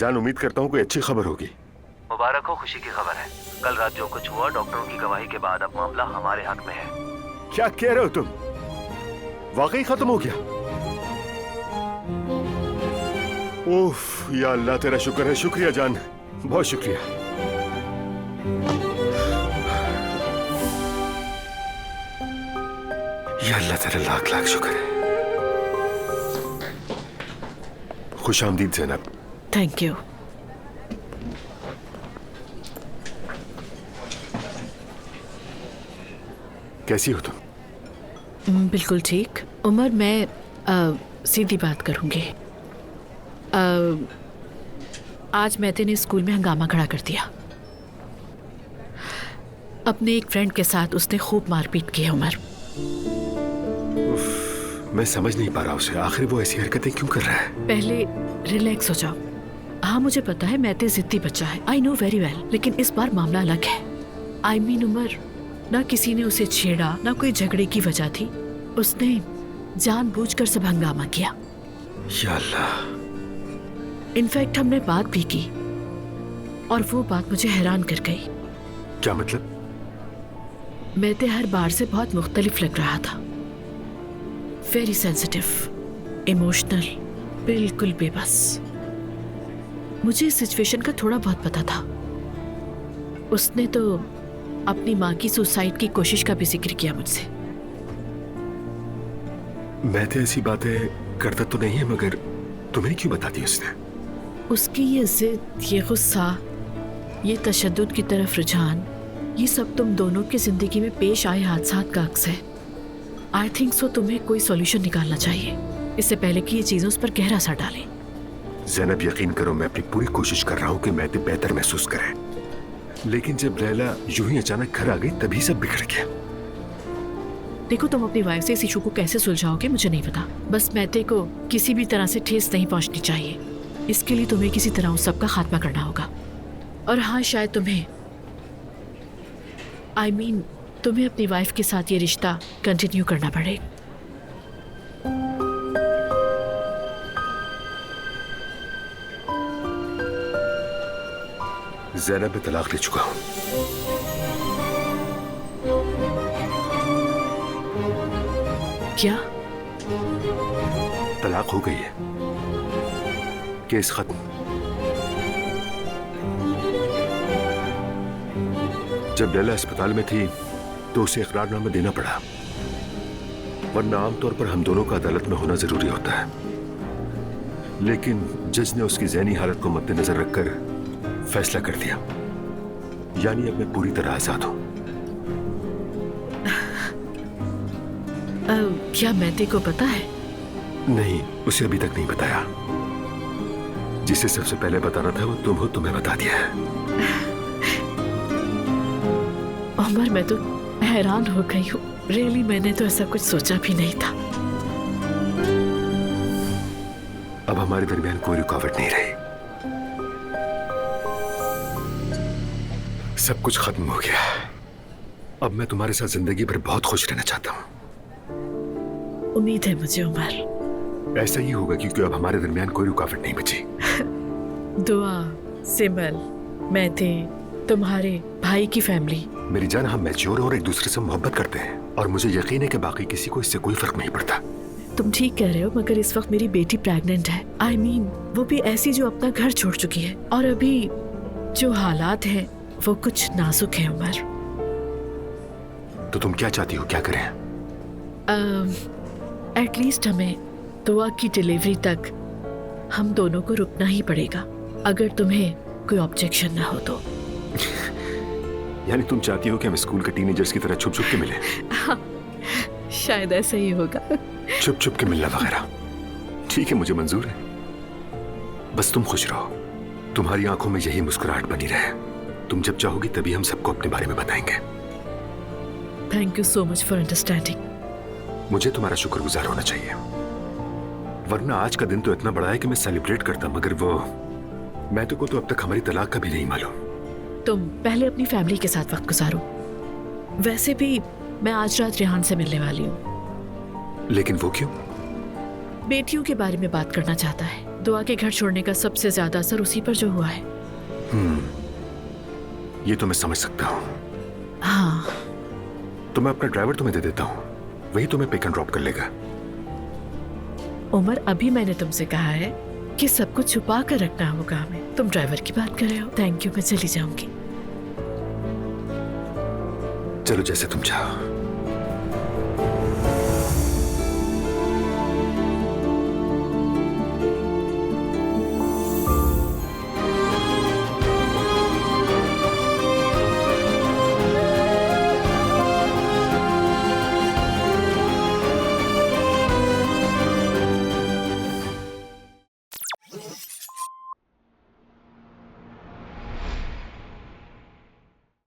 जान, उम्मीद करता हूँ कोई अच्छी खबर होगी। मुबारक हो, खुशी की खबर है। कल रात जो कुछ हुआ डॉक्टरों की गवाही के बाद अब मामला हमारे हक में है। क्या कह रहे हो तुम? वाकई खत्म हो गया? उफ, या अल्लाह तेरा शुक्र है। शुक्रिया जान, बहुत शुक्रिया। या अल्लाह तेरा लाख लाख शुक्र है। खुश आमदीद ज़ैनब। Thank you. कैसी हो तुम? बिल्कुल ठीक। उमर, मैं सीधी बात करूंगी। आज मैते ने स्कूल में हंगामा खड़ा कर दिया। अपने एक फ्रेंड के साथ उसने खूब मारपीट की है उमर। मैं समझ नहीं पा रहा उसे, आखिर वो ऐसी हरकतें क्यों कर रहा है? पहले रिलैक्स हो जाओ। हाँ, मुझे पता है मैते जिद्दी बच्चा है, आई नो वेरी वेल, लेकिन इस बार मामला अलग है। आई मीन उमर, ना किसी ने उसे छेड़ा, ना कोई झगड़े की वजह थी। उसने जानबूझकर सब हंगामा किया। या अल्लाह। इनफैक्ट हमने बात भी की और वो बात मुझे हैरान कर गई। क्या मतलब? मैते हर बार से बहुत मुख्तलिफ लग रहा था। वेरी सेंसिटिव, इमोशनल, बिल्कुल बेबस। मुझे इस सिचुएशन का थोड़ा बहुत पता था। उसने तो अपनी माँ की सुसाइड की कोशिश का भी जिक्र किया मुझसे। मैं तो ऐसी बातें करता तो नहीं है, मगर तुम्हें क्यों बता दी उसने? उसकी ये जिद, ये गुस्सा, ये तशद्दुद की तरफ रुझान, ये सब तुम दोनों की जिंदगी में पेश आए हादसात का अक्स है। आई थिंक सो तुम्हें कोई सॉल्यूशन निकालना चाहिए इससे पहले कि ये चीजें उस पर गहरा असर डालें। ज़ैनब, यकीन करो मैं अपनी पूरी कोशिश कर रहा हूँ कि मैते बेहतर महसूस करे, लेकिन जब लैला यूं ही अचानक घर आ गई तभी सब बिगड़ गया। देखो, तुम अपनी वाइफ से इस इशू को कैसे सुलझाओगे मुझे नहीं पता, बस मैते को किसी भी तरह से ठेस नहीं पहुंचनी चाहिए। इसके लिए तुम्हें किसी तरह उस सब का खात्मा करना होगा। और हाँ, शायद तुम्हें तुम्हें अपनी वाइफ के साथ ये रिश्ता कंटिन्यू करना पड़े। ज़ैनब, मैं तलाक ले चुका हूँ। क्या? तलाक हो गई है, केस खत्म। जब लैला अस्पताल में थी तो उसे इकरारनामा देना पड़ा, वरना आमतौर पर हम दोनों का अदालत में होना जरूरी होता है। लेकिन जज ने उसकी ज़हनी हालत को मद्देनजर रखकर फैसला कर दिया, यानी अब मैं पूरी तरह आजाद हूं। क्या मैते को पता है? नहीं, उसे अभी तक नहीं बताया। जिसे सबसे पहले बताना था वो तुम हो, तुम्हें बता दिया है। उमर, मैं तो हैरान हो गई हूँ। रियली, मैंने तो ऐसा कुछ सोचा भी नहीं था। अब हमारे दरमियान कोई रुकावट नहीं रही, सब कुछ खत्म हो गया। अब मैं तुम्हारे साथ जिंदगी भर बहुत खुश रहना चाहता हूँ। उम्मीद है मुझे उमर। ऐसा ही होगा क्योंकि अब हमारे दरमियान कोई रुकावट नहीं बची। दुआ, सिमल, मैते, तुम्हारे भाई की फैमिली। मेरी जान, हम मैच्योर और एक दूसरे से मोहब्बत करते हैं और मुझे यकीन है कि बाकी किसी को इससे कोई फर्क नहीं पड़ता। तुम ठीक कह रहे हो, मगर इस वक्त मेरी बेटी प्रेग्नेंट है। आई मीन, वो भी ऐसी जो अपना घर छोड़ चुकी है, और अभी जो हालात हैं वो कुछ नाजुक है उमर। तो तुम क्या चाहती हो, क्या करें? एटलीस्ट हमें दुआ की डिलीवरी तक हम दोनों को रुकना ही पड़ेगा, अगर तुम्हें कोई ऑब्जेक्शन ना हो तो। यानी तुम चाहती हो कि हम स्कूल के टीनेजर्स की तरह छुप छुप के मिलें? हाँ, शायद ऐसा ही होगा। छुप छुप के मिलना वगैरह ठीक है, मुझे मंजूर है। बस तुम खुश रहो, तुम्हारी आंखों में यही मुस्कुराहट बनी रहे। तुम जब चाहोगी तभी हम सबको अपने बारे में बताएंगे। Thank you so much for understanding. मुझे तुम्हारा शुक्रगुजार होना चाहिए, वरना आज का दिन तो इतना बड़ा है कि मैं सेलिब्रेट करता, मगर वो मैते को तो अब तक हमारी तलाक का भी नहीं मालूम। तुम पहले अपनी फैमिली के साथ वक्त गुजारो। वैसे भी मैं आज रात रेहान से मिलने वाली हूँ। लेकिन वो क्यों? बेटियों के बारे में बात करना चाहता है। दुआ के घर छोड़ने का सबसे ज्यादा असर उसी पर जो हुआ है। ये तो मैं समझ सकता हूँ। हाँ, तो मैं अपना ड्राइवर तुम्हें दे देता हूँ, वही तुम्हें पिक एंड ड्रॉप कर लेगा। उमर, अभी मैंने तुमसे कहा है कि सब कुछ छुपा कर रखना होगा हमें। तुम ड्राइवर की बात कर रहे हो। थैंक यू, मैं चली जाऊंगी। चलो जैसे तुम चाहो।